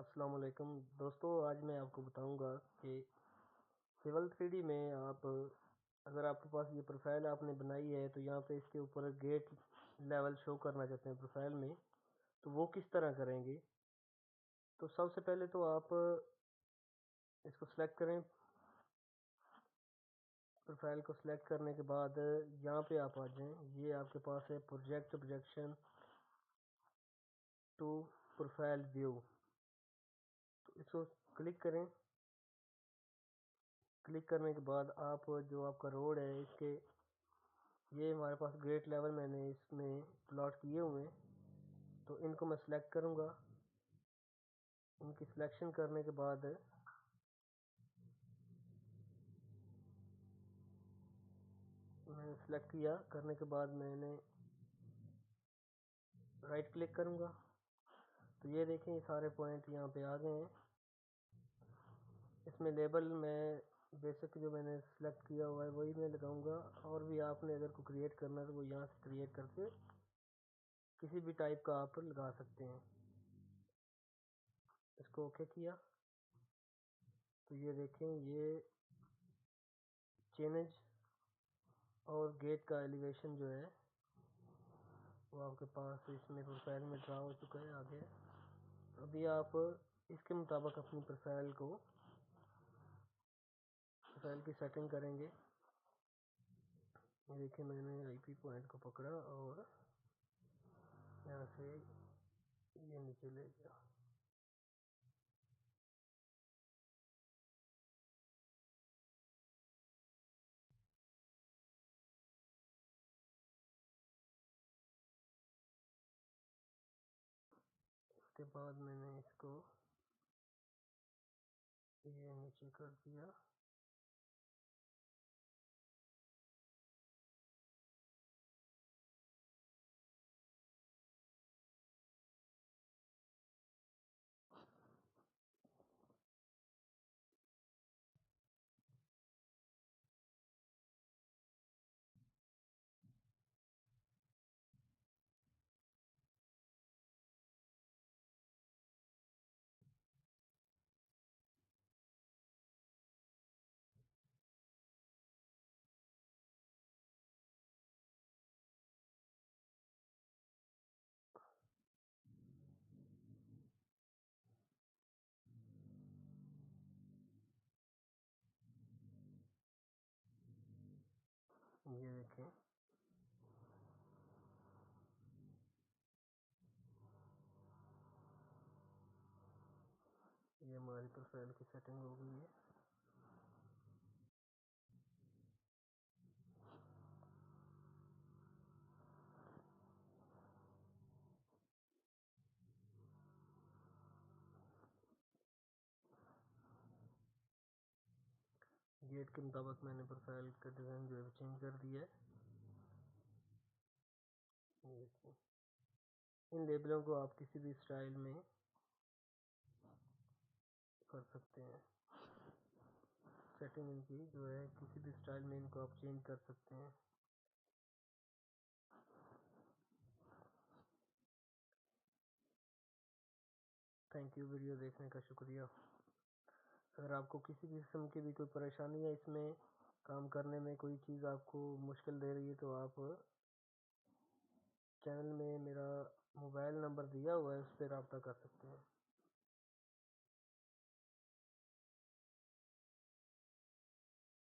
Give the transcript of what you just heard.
السلام علیکم دوستو، آج میں آپ کو بتاؤں گا کہ سول 3D میں اگر آپ کے پاس یہ پروفائل آپ نے بنائی ہے تو یہاں پہ اس کے اوپر گیٹ لیول شو کرنا چاہتے ہیں پروفائل میں، تو وہ کس طرح کریں گے؟ تو سب سے پہلے تو آپ اس کو سلیکٹ کریں، پروفائل کو سلیکٹ کرنے کے بعد یہاں پہ آپ آ جائیں، یہ آپ کے پاس ہے پروجیکشن ٹو پروفائل ویو، تو اس کو کلک کریں۔ کلک کرنے کے بعد آپ جو آپ کا روڈ ہے اس کے یہ ہمارے پاس گریٹ لیول میں نے اس میں پلاٹ کیے ہوئے ہیں، تو ان کو میں سلیکٹ کروں گا۔ ان کی سلیکشن کرنے کے بعد میں نے سلیکٹ کیا، کرنے کے بعد میں نے رائٹ کلک کروں گا، تو یہ دیکھیں یہ سارے پوائنٹ یہاں پہ آ گئے ہیں۔ اس میں لیبل میں بیسک جو میں نے سلیکٹ کیا ہوا ہے وہی میں لگاؤں گا، اور بھی آپ نے اگر کو کریٹ کرنا ہے تو وہ یہاں سے کریٹ کر کے کسی بھی ٹائپ کا آپ لگا سکتے ہیں۔ اس کو اوکے کیا تو یہ دیکھیں یہ چینج اور گیٹ کا ایلیویشن جو ہے وہ آپ کے پاس اس میں پروفائل میں ڈرا ہو چکا ہے آگے۔ ابھی آپ اس کے مطابق اپنی پروفائل کی سیٹنگ کریں گے۔ دیکھیں میں نے آئی پی پوائنٹ کو پکڑا اور یہاں سے یہ نیچے لے گیا۔ اس کے بعد میں نے اس کو یہ نیچے کر دیا۔ یہ دیکھیں یہ ہماری پروفائل کی سیٹنگ ہو گئی ہے۔ گیٹ کے مطابق میں نے پروفائل کا ڈیزائن جو ہے چینج کر دیا ہے۔ ان لیبلوں کو آپ کسی بھی اسٹائل میں کر سکتے ہیں، سیٹنگ ان کی جو ہے کسی بھی اسٹائل میں ان کو آپ چینج کر سکتے ہیں۔ تھینک یو، ویڈیو دیکھنے کا شکریہ۔ اگر آپ کو کسی بھی قسم کی بھی کوئی پریشانی ہے اس میں کام کرنے میں، کوئی چیز آپ کو مشکل دے رہی ہے، تو آپ چینل میں میرا موبائل نمبر دیا ہوا ہے، اس پہ رابطہ کر سکتے ہیں۔